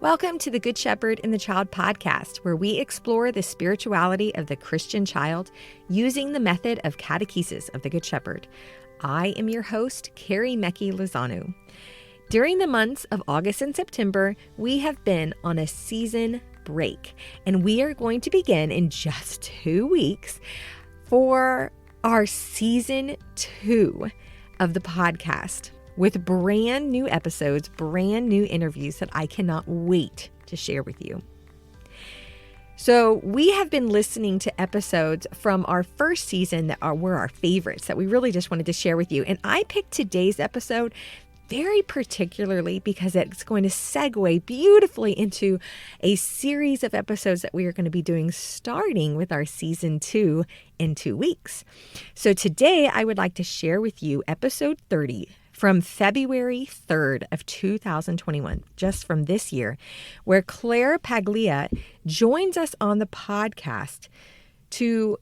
Welcome to the Good Shepherd and the Child podcast, where we explore the spirituality of the Christian child using the method of Catechesis of the Good Shepherd. I am your host, Carrie Mecki Lozano. During the months of August and September, we have been on a season break, and we are going to begin in just 2 weeks for our season 2 of the podcast, with brand new episodes, brand new interviews that I cannot wait to share with you. So we have been listening to episodes from our first season that were our favorites that we really just wanted to share with you. And I picked today's episode very particularly because it's going to segue beautifully into a series of episodes that we are going to be doing starting with our season 2 in 2 weeks. So today I would like to share with you episode 30 from February 3rd of 2021, just from this year, where Claire Paglia joins us on the podcast to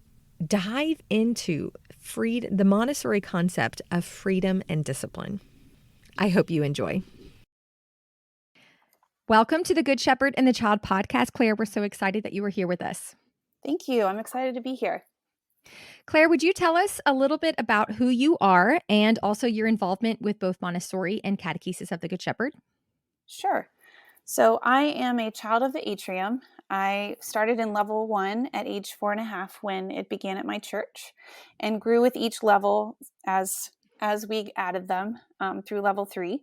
dive into the Montessori concept of freedom and discipline. I hope you enjoy. Welcome to the Good Shepherd and the Child podcast. Claire, we're so excited that you are here with us. Thank you. I'm excited to be here. Claire, would you tell us a little bit about who you are and also your involvement with both Montessori and Catechesis of the Good Shepherd? Sure. So I am a child of the Atrium. I started in level 1 at age 4.5 when it began at my church, and grew with each level as we added them through level 3.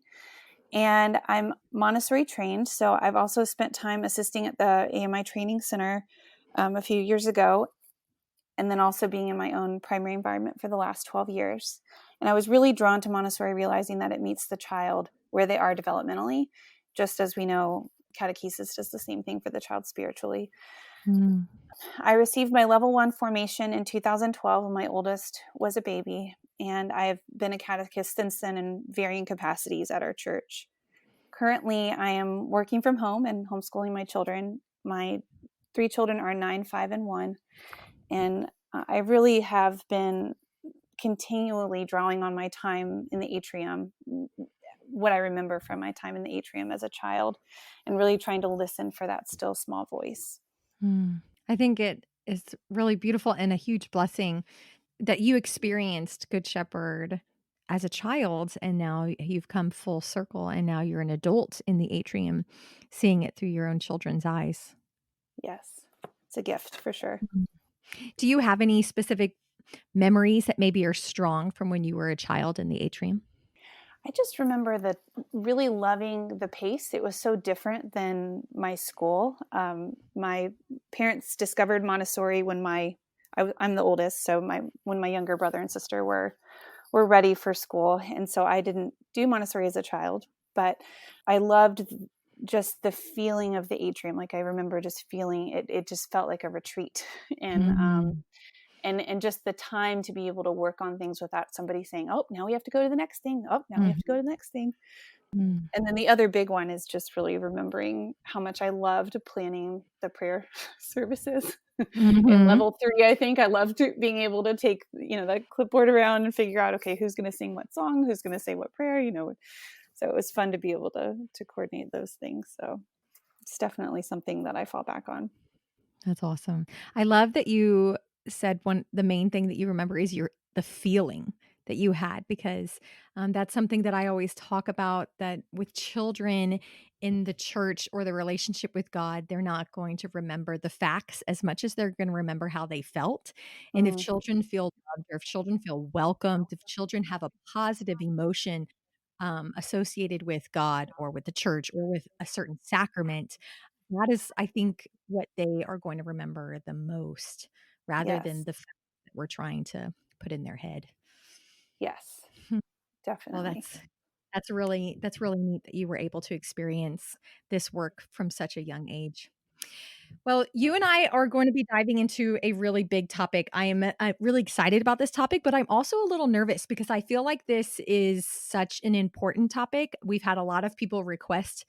And I'm Montessori trained, so I've also spent time assisting at the AMI Training Center a few years ago, and then also being in my own primary environment for the last 12 years. And I was really drawn to Montessori, realizing that it meets the child where they are developmentally, just as we know Catechesis does the same thing for the child spiritually. I received my level 1 formation in 2012 when my oldest was a baby, and I've been a catechist since then in varying capacities at our church. Currently, I am working from home and homeschooling my children. My 3 children are 9, 5, and 1. And I really have been continually drawing on my time in the Atrium, what I remember from my time in the Atrium as a child, and really trying to listen for that still small voice. I think it is really beautiful and a huge blessing that you experienced Good Shepherd as a child, and now you've come full circle, and now you're an adult in the Atrium, seeing it through your own children's eyes. Yes, it's a gift for sure. Do you have any specific memories that maybe are strong from when you were a child in the Atrium? I just remember that really loving the pace. It was so different than my school. My parents discovered Montessori when I'm the oldest, so when my younger brother and sister were ready for school, and so I didn't do Montessori as a child, but I loved just the feeling of the Atrium. Like I remember just feeling it. It just felt like a retreat, and just the time to be able to work on things without somebody saying, "Oh, now we have to go to the next thing. Oh, now we have to go to the next thing." And then the other big one is just really remembering how much I loved planning the prayer services. In level 3, I think I loved being able to take, that clipboard around and figure out, okay, who's going to sing what song, who's going to say what prayer, So it was fun to be able to coordinate those things. So it's definitely something that I fall back on. That's awesome. I love that you said the main thing that you remember is the feeling that you had, because that's something that I always talk about, that with children in the church or the relationship with God, they're not going to remember the facts as much as they're going to remember how they felt. And if children feel loved, or if children feel welcomed, if children have a positive emotion associated with God or with the church or with a certain sacrament, that is, I think, what they are going to remember the most, rather than Yes. the fact that we're trying to put in their head. Yes, Well, definitely. that's really neat that you were able to experience this work from such a young age. Well, you and I are going to be diving into a really big topic. I'm really excited about this topic, but I'm also a little nervous because I feel like this is such an important topic. We've had a lot of people request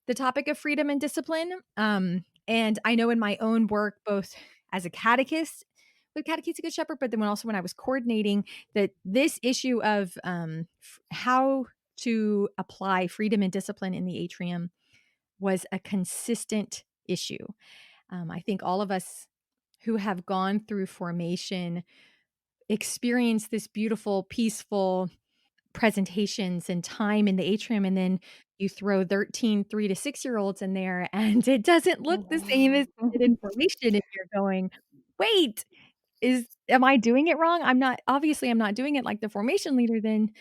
the topic of freedom and discipline. And I know in my own work, both as a catechist with Catechesis Good Shepherd, but then when I was coordinating, that this issue of how to apply freedom and discipline in the Atrium was a consistent issue. I think all of us who have gone through formation experience this beautiful, peaceful presentations and time in the atrium, and then you throw 13 3 to 6-year-olds in there, and it doesn't look the same as it did in formation, and you're going, "Wait, am I doing it wrong? I'm not doing it like the formation leader then."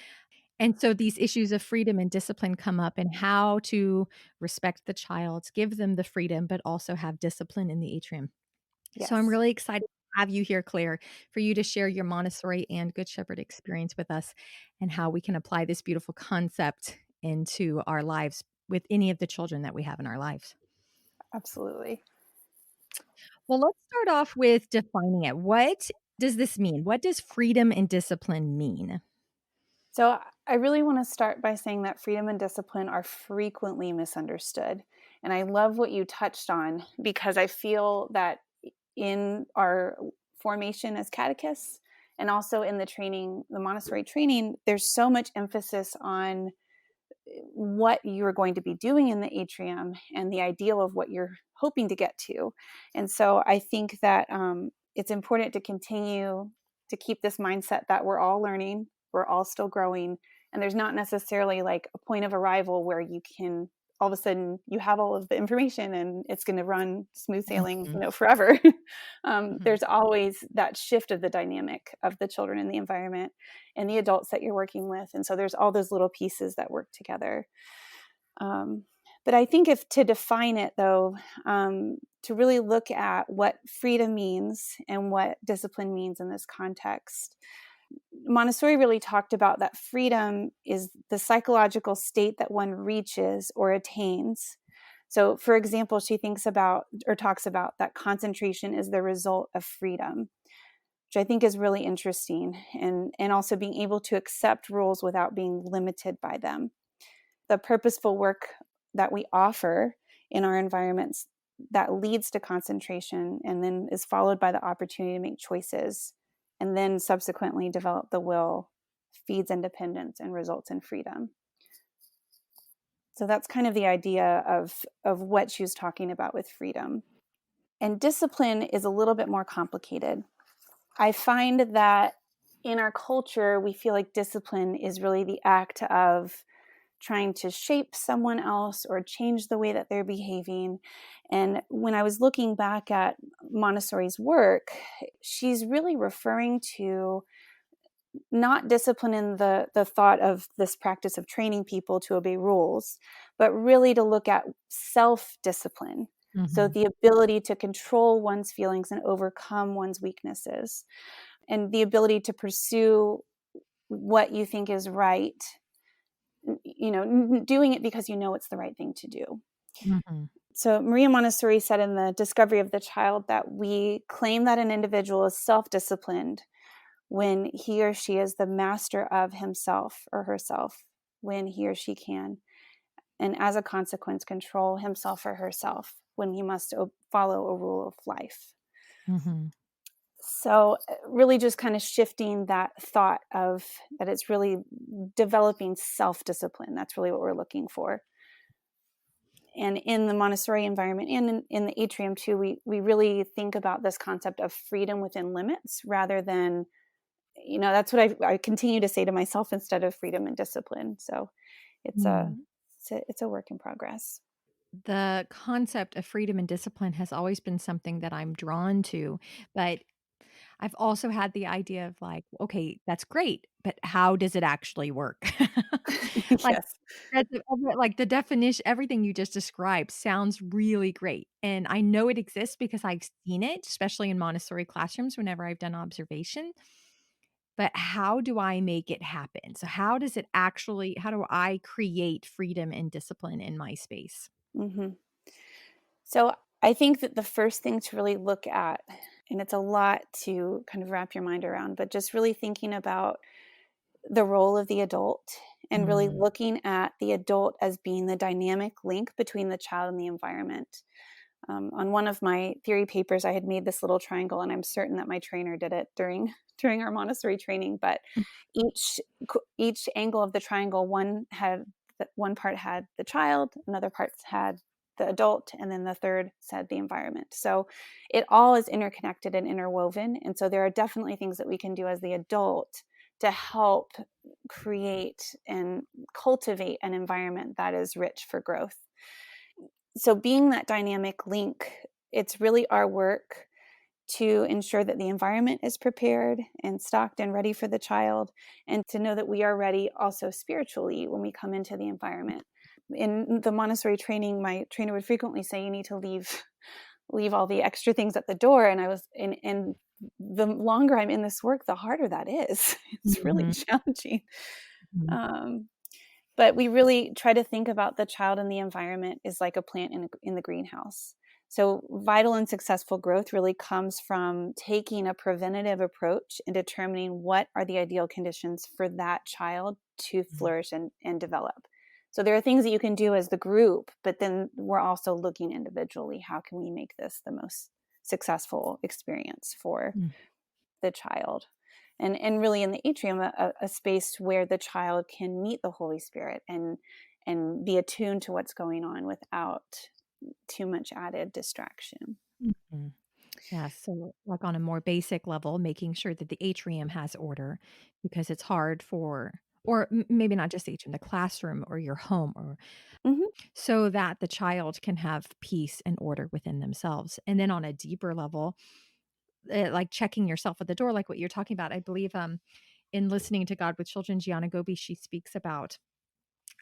And so these issues of freedom and discipline come up, and how to respect the child, give them the freedom, but also have discipline in the atrium. So I'm Yes, really excited to have you here, Claire, for you to share your Montessori and Good Shepherd experience with us, and how we can apply this beautiful concept into our lives with any of the children that we have in our lives. absolutely. Well, let's start off with defining it. What does this mean? What does freedom and discipline mean? So I really want to start by saying that freedom and discipline are frequently misunderstood. And I love what you touched on, because I feel that in our formation as catechists and also in the training, the Montessori training, there's so much emphasis on what you're going to be doing in the atrium and the ideal of what you're hoping to get to. And so I think that it's important to continue to keep this mindset that we're all learning, we're all still growing, and there's not necessarily like a point of arrival where you can all of a sudden you have all of the information and it's going to run smooth sailing, Mhm, forever. mhm. There's always that shift of the dynamic of the children in the environment and the adults that you're working with. And so there's all those little pieces that work together. Um, but I think if to define it though, to really look at what freedom means and what discipline means in this context, Montessori really talked about that freedom is the psychological state that one reaches or attains. So, for example, she thinks about or talks about that concentration is the result of freedom, which I think is really interesting, and also being able to accept rules without being limited by them. The purposeful work that we offer in our environments that leads to concentration and then is followed by the opportunity to make choices and then subsequently develop the will feeds independence and results in freedom. So that's kind of the idea of what she was talking about with freedom. And discipline is a little bit more complicated. I find that in our culture, we feel like discipline is really the act of trying to shape someone else or change the way that they're behaving. And when I was looking back at Montessori's work, she's really referring to not discipline in the thought of this practice of training people to obey rules, but really to look at self-discipline. So Mhm, the ability to control one's feelings and overcome one's weaknesses, and the ability to pursue what you think is right, doing it because you know it's the right thing to do. mhm, So Maria Montessori said in the Discovery of the Child that we claim that an individual is self-disciplined when he or she is the master of himself or herself, when he or she can, and as a consequence, control himself or herself when he must follow a rule of life. mhm. So, really, just kind of shifting that thought of that it's really developing self discipline. That's really what we're looking for. And in the Montessori environment and in the atrium too, we really think about this concept of freedom within limits rather than, that's what I continue to say to myself instead of freedom and discipline. So it's a Mm. it's a work in progress. The concept of freedom and discipline has always been something that I'm drawn to, but I've also had the idea of like, okay, that's great, but how does it actually work? Like, Yes. like the definition, everything you just described sounds really great. And I know it exists because I've seen it, especially in Montessori classrooms whenever I've done observation. But how do I make it happen? So how do I create freedom and discipline in my space? hmm So I think that the first thing to really look at, and it's a lot to kind of wrap your mind around, but just really thinking about the role of the adult and really Mm. looking at the adult as being the dynamic link between the child and the environment. On one of my theory papers, I had made this little triangle, and I'm certain that my trainer did it during during our Montessori training. But each each angle of the triangle, one part had the child, another part had the adult, and then the third said the environment. So it all is interconnected and interwoven. And so there are definitely things that we can do as the adult to help create and cultivate an environment that is rich for growth. So being that dynamic link, it's really our work to ensure that the environment is prepared and stocked and ready for the child, and to know that we are ready also spiritually when we come into the environment. In the Montessori training, my trainer would frequently say, you need to leave all the extra things at the door. And and the longer I'm in this work, the harder that is. It's really Mhm. challenging. Mhm. Um, but we really try to think about the child and the environment is like a plant in the greenhouse. So vital and successful growth really comes from taking a preventative approach and determining what are the ideal conditions for that child to flourish and develop. So there are things that you can do as the group, but then we're also looking individually. How can we make this the most successful experience for Mhm. the child? And really in the atrium, a space where the child can meet the Holy Spirit and be attuned to what's going on without too much added distraction. Mhm. Yeah, so, like, on a more basic level, making sure that the atrium has order because it's hard for or maybe not just the atrium, the classroom or your home or Hmm. so that the child can have peace and order within themselves. And then on a deeper level, like checking yourself at the door, like what you're talking about, I believe, in Listening to God with Children, Gianna Gobi, she speaks about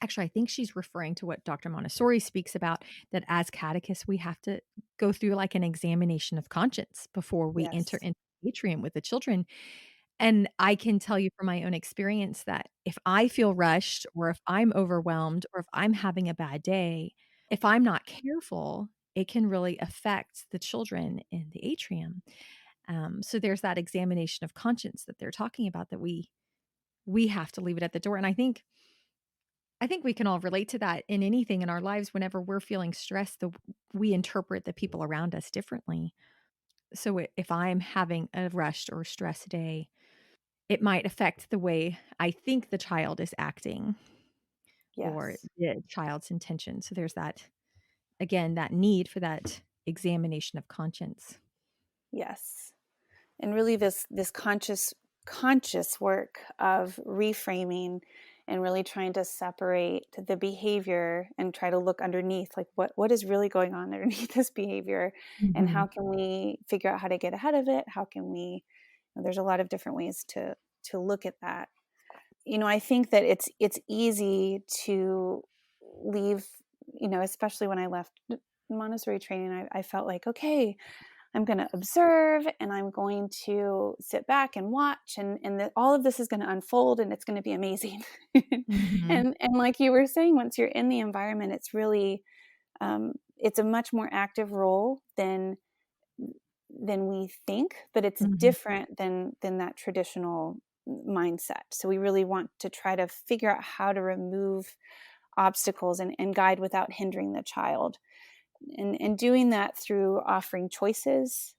actually, I think she's referring to what Dr. Montessori speaks about, that as catechists, we have to go through like an examination of conscience before we enter Yes. into the atrium with the children. And I can tell you from my own experience that if I feel rushed or if I'm overwhelmed or if I'm having a bad day, if I'm not careful, it can really affect the children in the atrium. So there's that examination of conscience that they're talking about that we have to leave it at the door. And I think we can all relate to that in anything in our lives whenever we're feeling stressed, we interpret the people around us differently. So if I'm having a rushed or stressed day, it might affect the way I think the child is acting or Yes. the child's intention. So there's that, again, that need for that examination of conscience. Yes. And really this conscious work of reframing and really trying to separate the behavior and try to look underneath, like what is really going on underneath this behavior, and Mhm. how can we figure out how to get ahead of it? How can we, there's a lot of different ways to look at that. I think that it's easy to leave, especially when I left Montessori training, I felt like, okay, I'm going to observe and I'm going to sit back and watch, and all of this is going to unfold and it's going to be amazing. Mhm. And like you were saying, once you're in the environment, it's really it's a much more active role than we think, but it's Mhm. different than that traditional mindset. So we really want to try to figure out how to remove obstacles and guide without hindering the child, and doing that through offering choices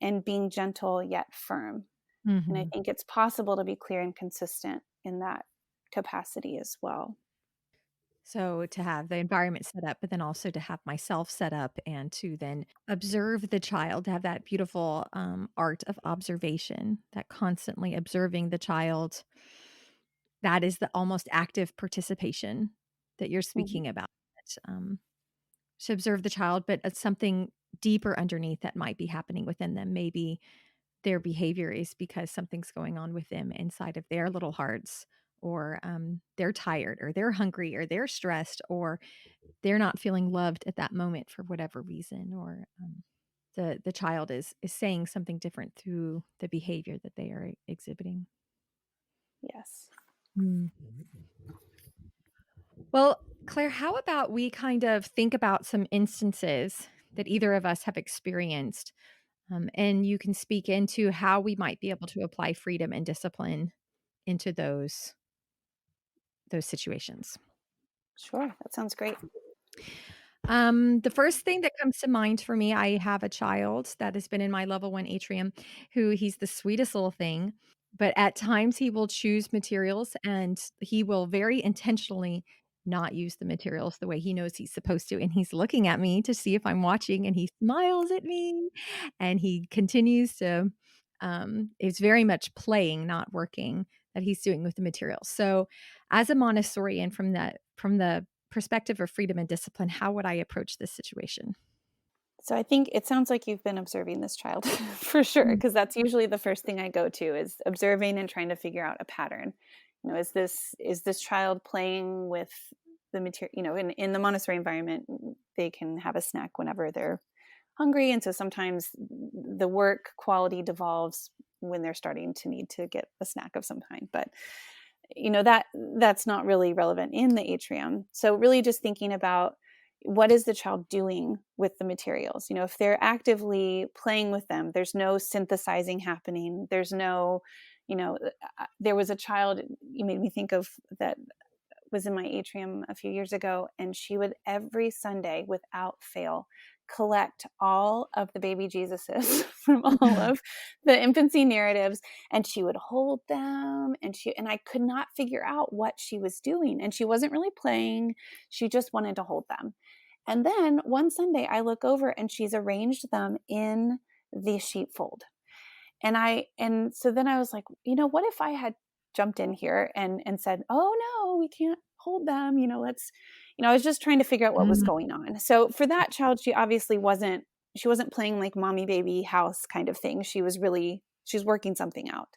and being gentle yet firm. And I Mhm. think it's possible to be clear and consistent in that capacity as well. So to have the environment set up, but then also to have myself set up and to then observe the child, to have that beautiful art of observation, that constantly observing the child. That is the almost active participation that you're Mhm. speaking about. To observe the child, but it's something deeper underneath that might be happening within them. Maybe their behavior is because something's going on with them inside of their little hearts, or they're tired, or they're hungry, or they're stressed, or they're not feeling loved at that moment for whatever reason, or the child is saying something different through the behavior that they are exhibiting. Yes. Mm. Well, Claire, how about we kind of think about some instances that either of us have experienced, and you can speak into how we might be able to apply freedom and discipline into those situations. Sure. That sounds great. The first thing that comes to mind for me, I have a child that has been in my level 1 atrium who he's the sweetest little thing, but at times he will choose materials and he will very intentionally not use the materials the way he knows he's supposed to. And he's looking at me to see if I'm watching, and he smiles at me and he continues to, it's very much playing, not working, that he's doing with the materials. So as a Montessorian, from the perspective of freedom and discipline, how would I approach this situation? So I think it sounds like you've been observing this child for sure, Mm. because that's usually the first thing I go to is observing and trying to figure out a pattern. Is this child playing with the material? In the Montessori environment, they can have a snack whenever they're hungry, and so sometimes the work quality devolves when they're starting to need to get a snack of some kind. But that's not really relevant in the atrium. So really just thinking about what is the child doing with the materials. If they're actively playing with them, there's no synthesizing happening. There's no, there was a child you made me think of that was in my atrium a few years ago, and she would every Sunday without fail collect all of the baby Jesuses from all of the infancy narratives, and she would hold them, and I could not figure out what she was doing, and she wasn't really playing. She just wanted to hold them. And then one Sunday I look over and she's arranged them in the sheepfold. And so then I was like, what if I had jumped in here and said, oh no, we can't hold them, let's, I was just trying to figure out what was Mhm. going on. So for that child, she obviously wasn't playing like mommy baby house kind of thing. She's working something out.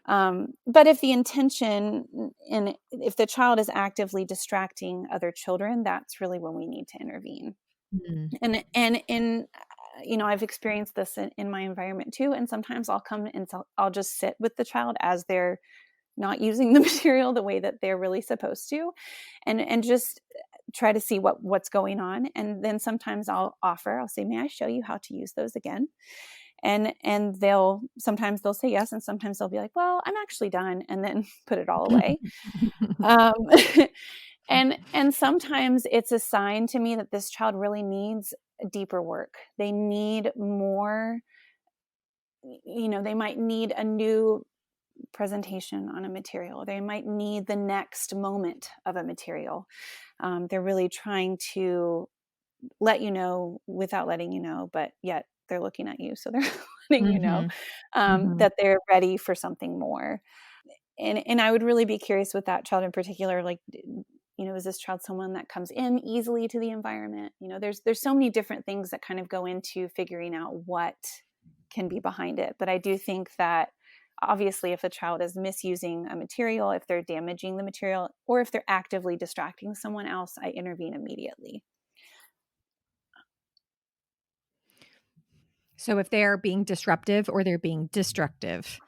But if the intention, and if the child is actively distracting other children, that's really when we need to intervene. Mm. And I've experienced this in my environment too. And sometimes I'll come and I'll just sit with the child as they're not using the material the way that they're really supposed to, and just try to see what's going on. And then sometimes I'll say, may I show you how to use those again? And sometimes they'll say yes, and sometimes they'll be like, well, I'm actually done, and then put it all away. Um, and sometimes it's a sign to me that this child really needs deeper work. They need more, they might need a new presentation on a material. They might need the next moment of a material. They're really trying to let you know without letting you know, but yet they're looking at you. So they're letting you know Mhm. Mhm. that they're ready for something more. And I would really be curious with that child in particular, like, is this child someone that comes in easily to the environment? There's so many different things that kind of go into figuring out what can be behind it. But I do think that obviously if a child is misusing a material, if they're damaging the material, or if they're actively distracting someone else, I intervene immediately. So if they're being disruptive or they're being destructive,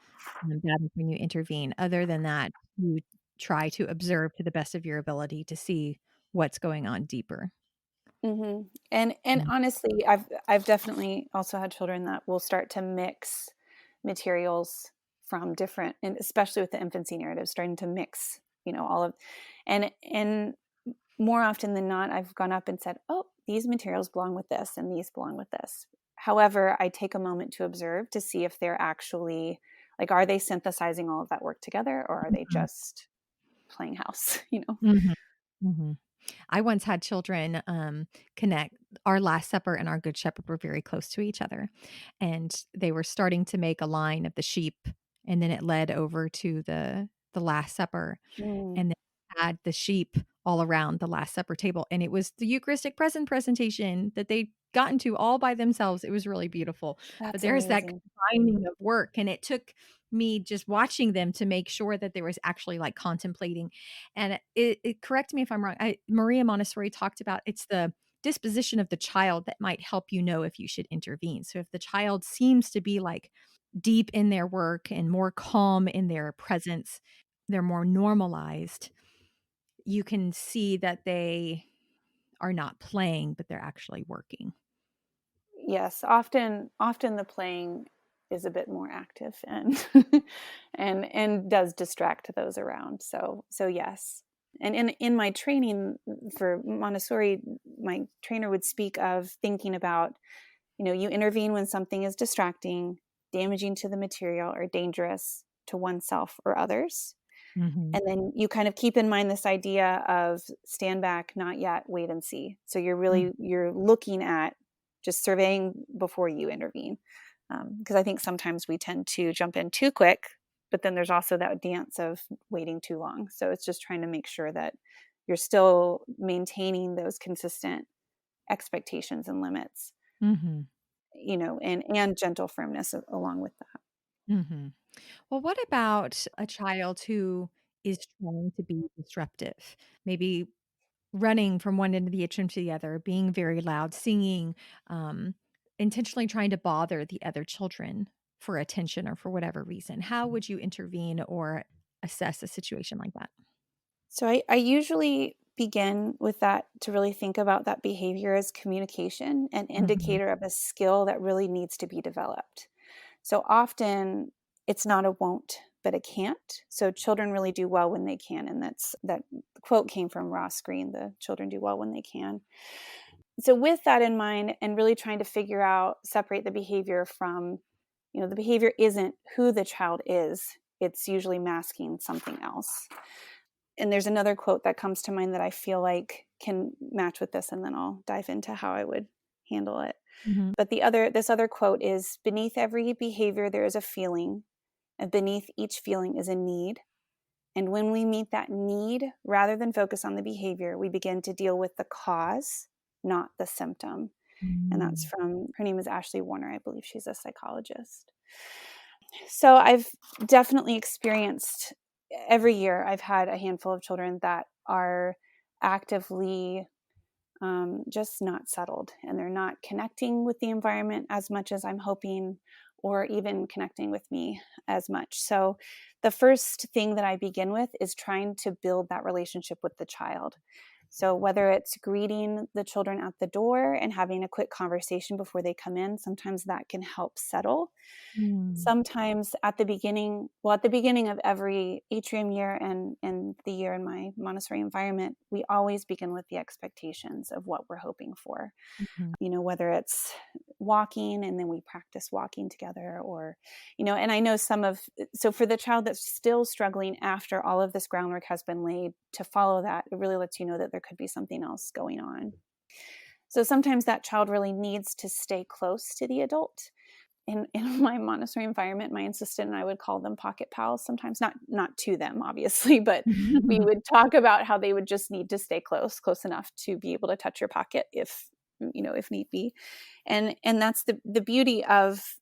that is when you intervene. Other than that, you try to observe to the best of your ability to see what's going on deeper. And Mm. honestly, I've definitely also had children that will start to mix materials from different, and especially with the infancy narrative, starting to mix, all of, and more often than not, I've gone up and said, oh, these materials belong with this and these belong with this. However, I take a moment to observe to see if they're actually, like, are they synthesizing all of that work together, or are they Mhm. just playing house, Mhm. Mhm. I once had children, connect. Our Last Supper and our Good Shepherd were very close to each other, and they were starting to make a line of the sheep, and then it led over to the Last Supper, Mm, and then had the sheep all around the Last Supper table, and it was the Eucharistic present presentation that they'd gotten to all by themselves. It was really beautiful, but that's there's that amazing. combining of work, and it took me just watching them to make sure that there was actually, like, contemplating, and it correct me if I'm wrong, Maria Montessori talked about it's the disposition of the child that might help you know if you should intervene. So if the child seems to be, like, deep in their work and more calm in their presence, they're more normalized, you can see that they are not playing, but they're actually working. Yes, often the playing is a bit more active and and does distract those around. So yes. And in my training for Montessori, my trainer would speak of thinking about, you intervene when something is distracting, damaging to the material, or dangerous to oneself or others. Mm-hmm. And then you kind of keep in mind this idea of stand back, not yet, wait and see. So you're looking at just surveying before you intervene. Because I think sometimes we tend to jump in too quick, but then there's also that dance of waiting too long. So it's just trying to make sure that you're still maintaining those consistent expectations and limits, Mm-hmm. and gentle firmness along with that. Mm-hmm. Well, what about a child who is trying to be disruptive? Maybe running from one end of the atrium to the other, being very loud, singing, um, intentionally trying to bother the other children for attention or for whatever reason. How would you intervene or assess a situation like that? So I usually begin with that to really think about that behavior as communication, an Mhm. indicator of a skill that really needs to be developed. So often it's not a won't, but a can't. So children really do well when they can. And that quote came from Ross Green, the children do well when they can. So with that in mind, and really trying to separate the behavior from, the behavior isn't who the child is. It's usually masking something else. And there's another quote that comes to mind that I feel like can match with this, and then I'll dive into how I would handle it. Mhm. But this other quote is, beneath every behavior there is a feeling, and beneath each feeling is a need. And when we meet that need, rather than focus on the behavior, we begin to deal with the cause, not the symptom. And that's Mm. from, her name is Ashley Warner. I believe she's a psychologist. So I've definitely experienced, every year I've had a handful of children that are actively just not settled, and they're not connecting with the environment as much as I'm hoping, or even connecting with me as much. So the first thing that I begin with is trying to build that relationship with the child. So whether it's greeting the children at the door and having a quick conversation before they come in, sometimes that can help settle. Mm. Sometimes at the beginning of every Atrium year and the year in my Montessori environment, we always begin with the expectations of what we're hoping for. Mhm. Whether it's walking and then we practice walking together, or, and I know so for the child that's still struggling after all of this groundwork has been laid, to follow that, it really lets you know that there could be something else going on. So sometimes that child really needs to stay close to the adult. In my Montessori environment, my assistant and I would call them pocket pals, sometimes not to them, obviously, but we would talk about how they would just need to stay close enough to be able to touch your pocket if need be. And that's the beauty of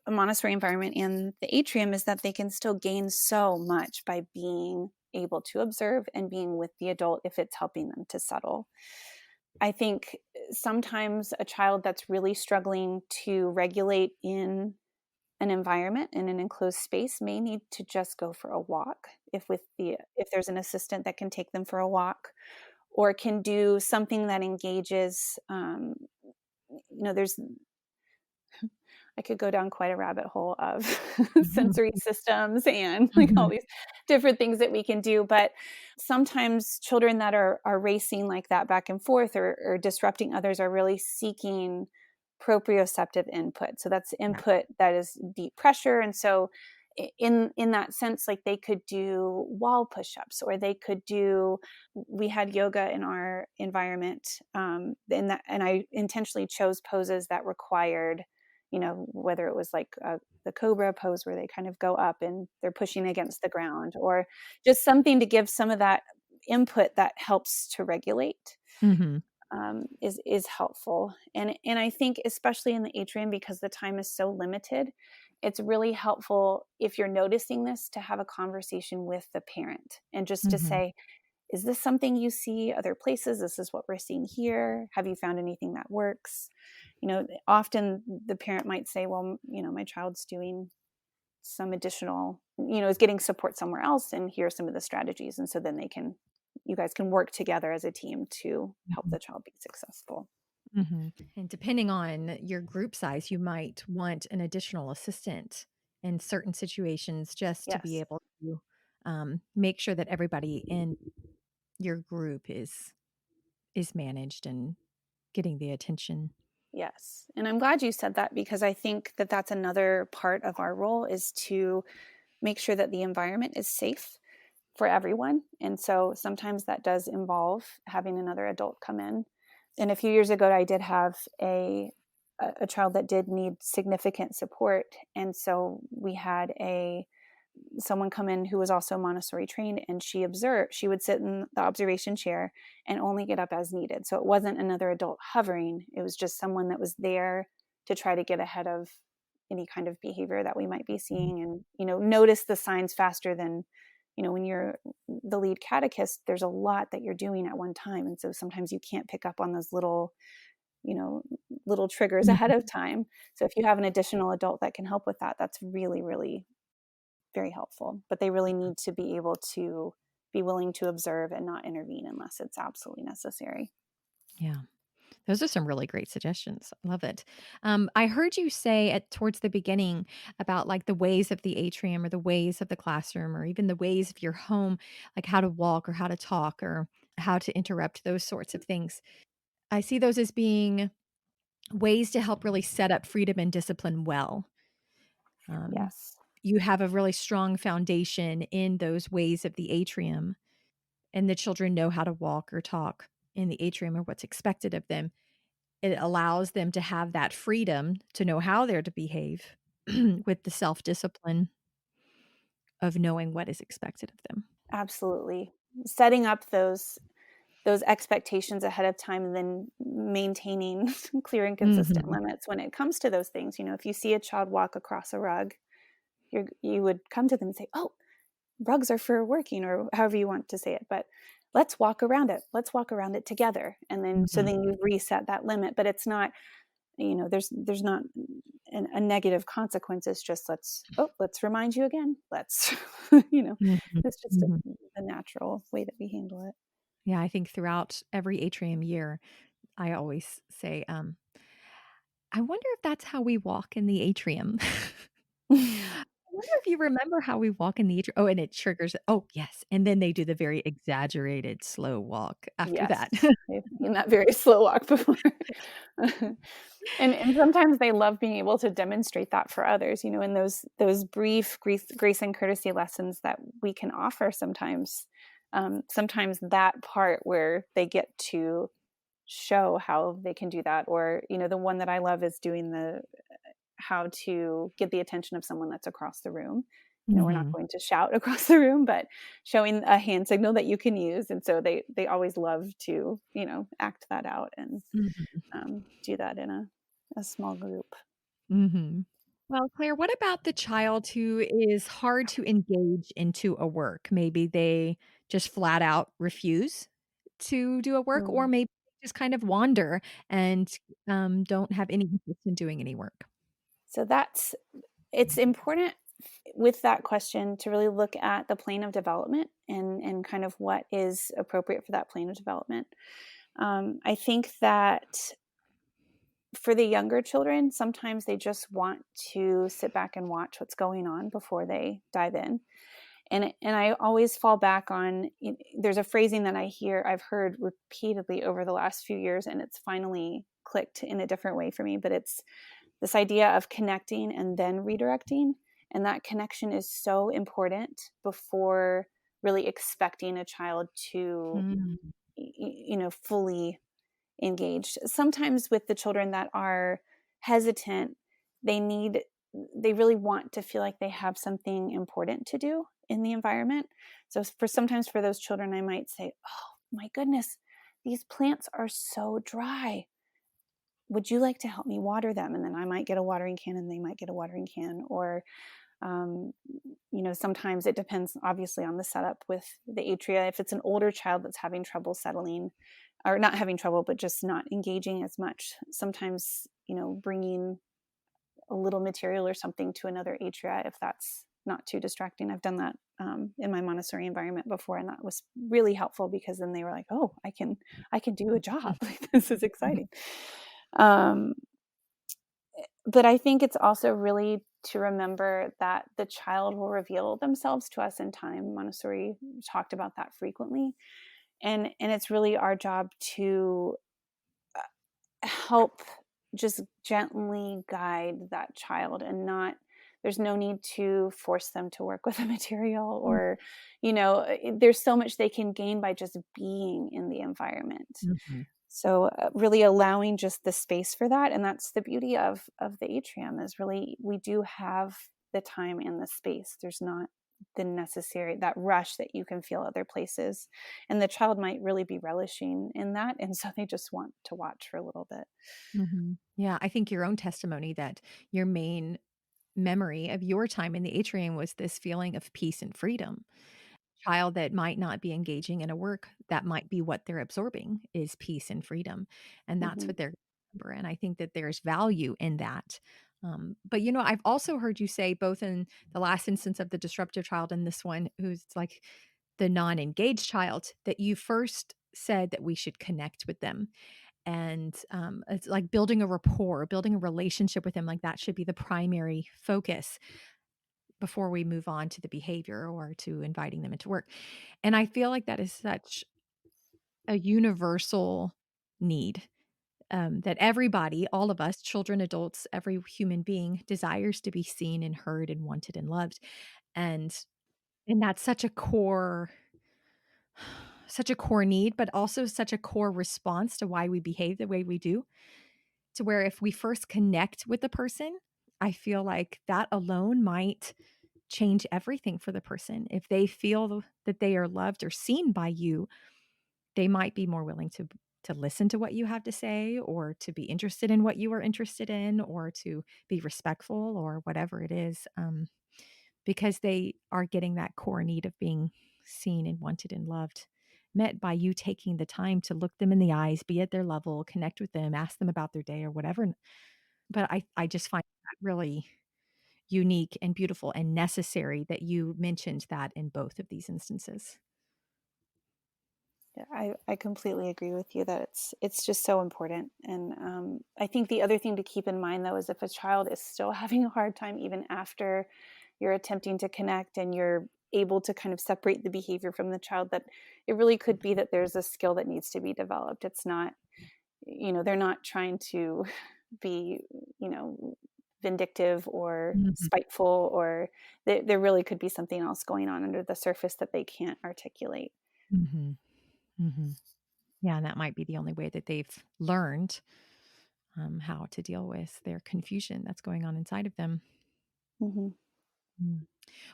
a Montessori environment and the Atrium, is that they can still gain so much by being able to observe and being with the adult if it's helping them to settle. I think sometimes a child that's really struggling to regulate in an environment, in an enclosed space, may need to just go for a walk, if there's an assistant that can take them for a walk, or can do something that engages, there's I could go down quite a rabbit hole of sensory systems and like all Mhm. these different things that we can do. But sometimes children that are racing like that back and forth, or disrupting others, are really seeking proprioceptive input. So that's Yeah. input that is deep pressure. And so in that sense, like they could do wall push-ups, or we had yoga in our environment, and I intentionally chose poses that required, whether it was like the cobra pose where they kind of go up and they're pushing against the ground, or just something to give some of that input that helps to regulate, Mhm. is helpful. And I think especially in the Atrium, because the time is so limited, it's really helpful, if you're noticing this, to have a conversation with the parent and just to Mhm. say, is this something you see other places? This is what we're seeing here. Have you found anything that works? Often the parent might say, well, my child's doing some additional, is getting support somewhere else, and here are some of the strategies. And so then you guys can work together as a team to help Mhm. the child be successful. Mhm. And depending on your group size, you might want an additional assistant in certain situations just to be Yes. able to make sure that everybody in your group is managed and getting the attention. Yes. And I'm glad you said that, because I think that that's another part of our role, is to make sure that the environment is safe, for everyone. And so sometimes that does involve having another adult come in. And a few years ago, I did have a child that did need significant support. And so we had someone come in who was also Montessori trained, and she would sit in the observation chair and only get up as needed. So it wasn't another adult hovering. It was just someone that was there to try to get ahead of any kind of behavior that we might be seeing, and, notice the signs faster than, when you're the lead catechist, there's a lot that you're doing at one time. And so sometimes you can't pick up on those little triggers ahead of time. So if you have an additional adult that can help with that, that's really, really very helpful. But they really need to be able to be willing to observe and not intervene unless it's absolutely necessary. Yeah. Those are some really great suggestions. I love it. I heard you say towards the beginning about like the ways of the atrium or the ways of the classroom or even the ways of your home, like how to walk or how to talk or how to interrupt, those sorts of things. I see those as being ways to help really set up freedom and discipline well. Um, Yes. you have a really strong foundation in those ways of the atrium, and the children know how to walk or talk in the atrium or what's expected of them. It allows them to have that freedom to know how they're to behave with the self-discipline of knowing what is expected of them. Absolutely. Setting up those expectations ahead of time, and then maintaining clear and consistent Mhm. limits when it comes to those things. If you see a child walk across a rug, you would come to them and say, "Oh, rugs are for working," or however you want to say it, but let's walk around it. Let's walk around it together. And then, so Mhm. then you reset that limit, but it's not, there's not a negative consequence. It's just, let's remind you again. Let's, Mhm. it's just Mhm. a natural way that we handle it. Yeah, I think throughout every atrium year, I always say, I wonder if that's how we walk in the atrium. I wonder if you remember how we walk in the atrium. Oh, and it triggers, oh, yes. And then they do the very exaggerated slow walk after Yes, that. they've seen that very slow walk before. And sometimes they love being able to demonstrate that for others, in those brief grace and courtesy lessons that we can offer sometimes. Sometimes that part where they get to show how they can do that, or, the one that I love is doing the how to get the attention of someone that's across the room. We're not Mhm. going to shout across the room, but showing a hand signal that you can use. And so they always love to, act that out and Mhm. do that in a small group. Mhm. Well, Claire, what about the child who is hard to engage into a work? Maybe they just flat out refuse to do a work, or Mm. maybe just kind of wander and don't have any interest in doing any work. So it's important with that question to really look at the plane of development and kind of what is appropriate for that plane of development. I think that for the younger children, sometimes they just want to sit back and watch what's going on before they dive in. And I always fall back on, there's a phrasing that I've heard repeatedly over the last few years, and it's finally clicked in a different way for me, but it's this idea of connecting and then redirecting. And that connection is so important before really expecting a child to, Mm. fully engaged. Sometimes with the children that are hesitant, they really want to feel like they have something important to do in the environment. So sometimes for those children, I might say, "Oh my goodness, these plants are so dry. Would you like to help me water them?" And then I might get a watering can and they might get a watering can. Or um, sometimes it depends obviously on the setup with the atria. If it's an older child that's having trouble settling, or not having trouble, but just not engaging as much, sometimes, bringing a little material or something to another atria, if that's not too distracting. I've done that in my Montessori environment before, and that was really helpful, because then they were like, "Oh, I can do a job. Like, this is exciting." Um, but I think it's also really to remember that the child will reveal themselves to us in time. Montessori talked about that frequently. And it's really our job to help just gently guide that child, and not there's no need to force them to work with a material, or, there's so much they can gain by just being in the environment. Mm-hmm. So really allowing just the space for that. And that's the beauty of the atrium, is really, we do have the time and the space. There's not the necessary, that rush that you can feel other places. And the child might really be relishing in that. And so they just want to watch for a little bit. Mm-hmm. Yeah, I think your own testimony that your main memory of your time in the atrium was this feeling of peace and freedom. Child that might not be engaging in a work, that might be what they're absorbing is peace and freedom. And that's Mm-hmm. what they're remember. And I think that there's value in that. But I've also heard you say both in the last instance of the disruptive child and this one, who's like the non-engaged child, that you first said that we should connect with them. And it's like building a rapport, building a relationship with them, like that should be the primary focus before we move on to the behavior or to inviting them into work. And I feel like that is such a universal need, that everybody, all of us, children, adults, every human being desires to be seen and heard and wanted and loved. And that's such a core need, but also such a core response to why we behave the way we do. To where if we first connect with the person, I feel like that alone might change everything for the person. If they feel that they are loved or seen by you, they might be more willing to listen to what you have to say, or to be interested in what you are interested in, or to be respectful, or whatever it is, because they are getting that core need of being seen and wanted and loved, met by you taking the time to look them in the eyes, be at their level, connect with them, ask them about their day or whatever. But I just find that really unique and beautiful and necessary that you mentioned that in both of these instances. Yeah, I completely agree with you that it's just so important. And I think the other thing to keep in mind, though, is if a child is still having a hard time, even after you're attempting to connect and you're able to kind of separate the behavior from the child, that it really could be that there's a skill that needs to be developed. It's not, they're not trying to be, vindictive or Mhm, spiteful, or there really could be something else going on under the surface that they can't articulate. mhm, mhm. Yeah, and that might be the only way that they've learned, how to deal with their confusion that's going on inside of them. Mm-hmm. Mm.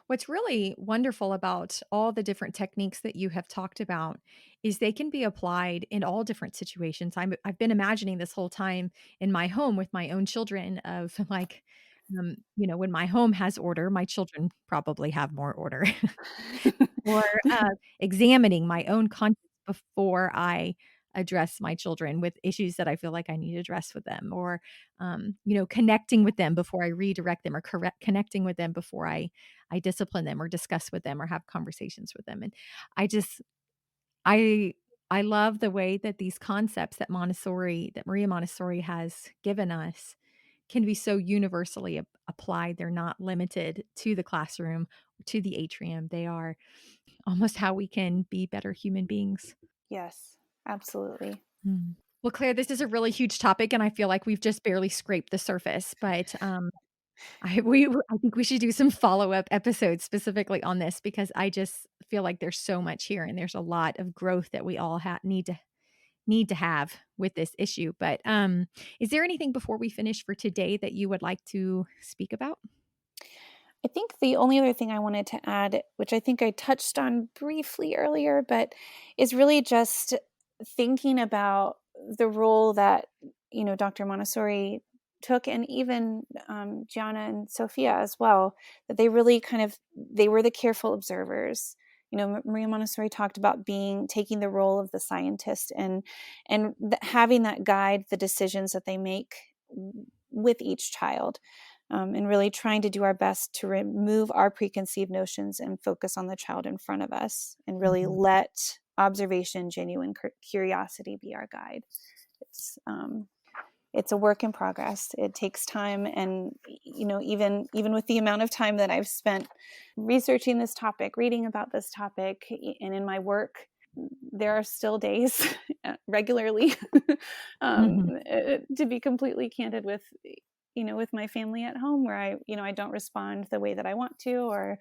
What's really wonderful about all the different techniques that you have talked about is they can be applied in all different situations. I've been imagining this whole time in my home with my own children of like, when my home has order, my children probably have more order. Or, examining my own conscience before I address my children with issues that I feel like I need to address with them, or, connecting with them before I redirect them, or connecting with them before I discipline them or discuss with them or have conversations with them. And I just I I love the way that these concepts that Maria Montessori has given us can be so universally applied. They're not limited to the classroom, to the atrium. They are almost how we can be better human beings. Yes, absolutely. Mm. Well, Claire, this is a really huge topic, and I feel like we've just barely scraped the surface. But I think we should do some follow-up episodes specifically on this, because I just feel like there's so much here, and there's a lot of growth that we all need to have with this issue. But is there anything before we finish for today that you would like to speak about? I think the only other thing I wanted to add, which I think I touched on briefly earlier, but is really just thinking about the role that, Dr. Montessori took, and even Gianna and Sophia as well, that they really they were the careful observers. Maria Montessori talked about taking the role of the scientist, and having that guide the decisions that they make with each child, and really trying to do our best to remove our preconceived notions and focus on the child in front of us, and really Mhm, let observation, genuine curiosity be our guide. It's a work in progress. It takes time, and even with the amount of time that I've spent researching this topic, reading about this topic, and in my work, there are still days regularly, mhm, to be completely candid, with with my family at home where I don't respond the way that I want to, or,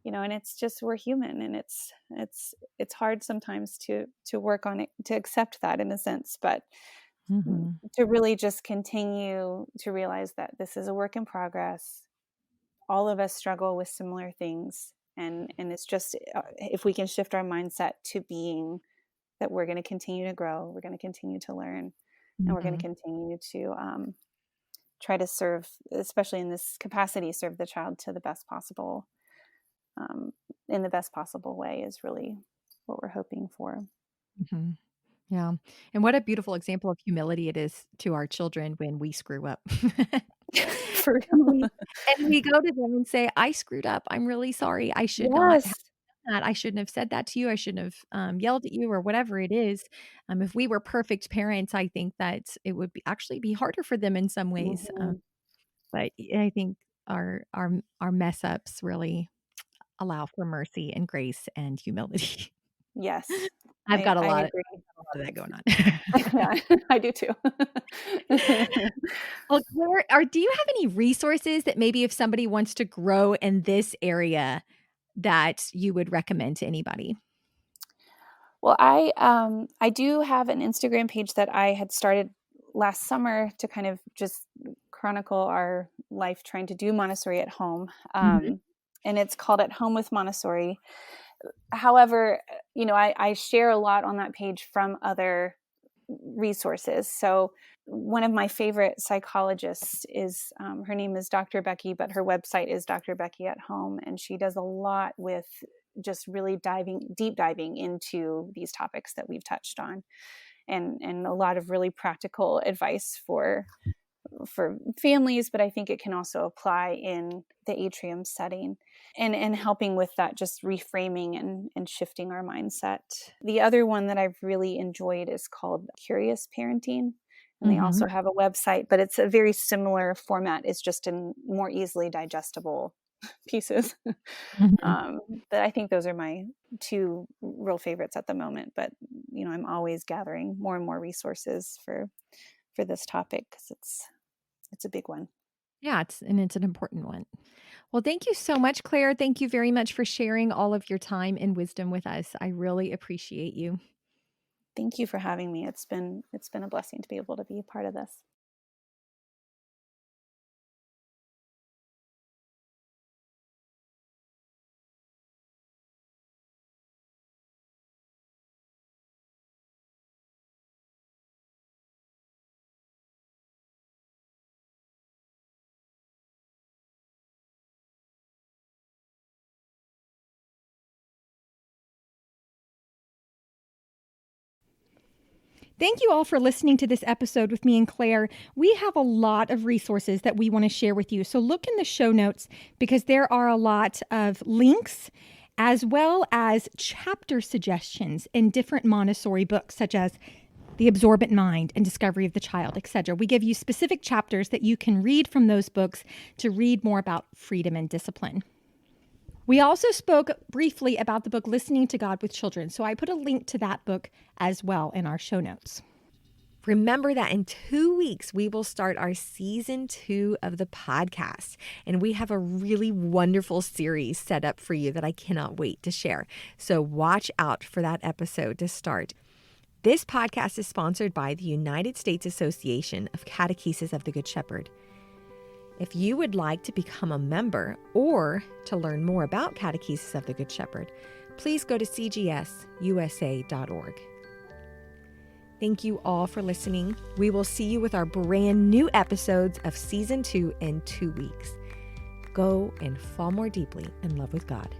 and it's just, we're human, and it's hard sometimes to work on it, to accept that in a sense, but to really just continue to realize that this is a work in progress. All of us struggle with similar things. And it's just, if we can shift our mindset to being that we're going to continue to grow, we're going to continue to learn, and we're going to continue to try to serve, especially in this capacity, serve the child to the best possible, in the best possible way, is really what we're hoping for. Yeah. And what a beautiful example of humility it is to our children when we screw up. For And we go to them and say, "I screwed up. I'm really sorry. I should not have Yes. done that. I shouldn't have said that to you. I shouldn't have yelled at you," or whatever it is. If we were perfect parents, I think that it would actually be harder for them in some ways. Mhm. But I think our mess ups really allow for mercy and grace and humility. Yes, I've got a I lot agree. of that going on. Yeah, I do too. Well, Claire, do you have any resources that maybe if somebody wants to grow in this area that you would recommend to anybody? Well, I do have an Instagram page that I had started last summer to kind of just chronicle our life trying to do Montessori at home. Mhm. And it's called At Home with Montessori. However, I share a lot on that page from other resources. So one of my favorite psychologists is, her name is Dr. Becky, but her website is Dr. Becky at Home. And she does a lot with just really deep diving into these topics that we've touched on, and a lot of really practical advice for families, but I think it can also apply in the Atrium setting, and helping with that, just reframing and shifting our mindset. The other one that I've really enjoyed is called Curious Parenting, and they also have a website, but it's a very similar format. It's just in more easily digestible pieces. Mhm. But I think those are my two real favorites at the moment. But I'm always gathering more and more resources for this topic, because it's a big one. Yeah, it's an important one. Well, thank you so much, Claire. Thank you very much for sharing all of your time and wisdom with us. I really appreciate you. Thank you for having me. It's been a blessing to be able to be a part of this. Thank you all for listening to this episode with me and Claire. We have a lot of resources that we want to share with you. So look in the show notes, because there are a lot of links as well as chapter suggestions in different Montessori books, such as The Absorbent Mind and Discovery of the Child, etc. We give you specific chapters that you can read from those books to read more about freedom and discipline. We also spoke briefly about the book Listening to God with Children, so I put a link to that book as well in our show notes. Remember that in 2 weeks, we will start our season 2 of the podcast. And we have a really wonderful series set up for you that I cannot wait to share. So watch out for that episode to start. This podcast is sponsored by the United States Association of Catechesis of the Good Shepherd. If you would like to become a member or to learn more about Catechesis of the Good Shepherd, please go to cgsusa.org. Thank you all for listening. We will see you with our brand new episodes of Season 2 in 2 weeks. Go and fall more deeply in love with God.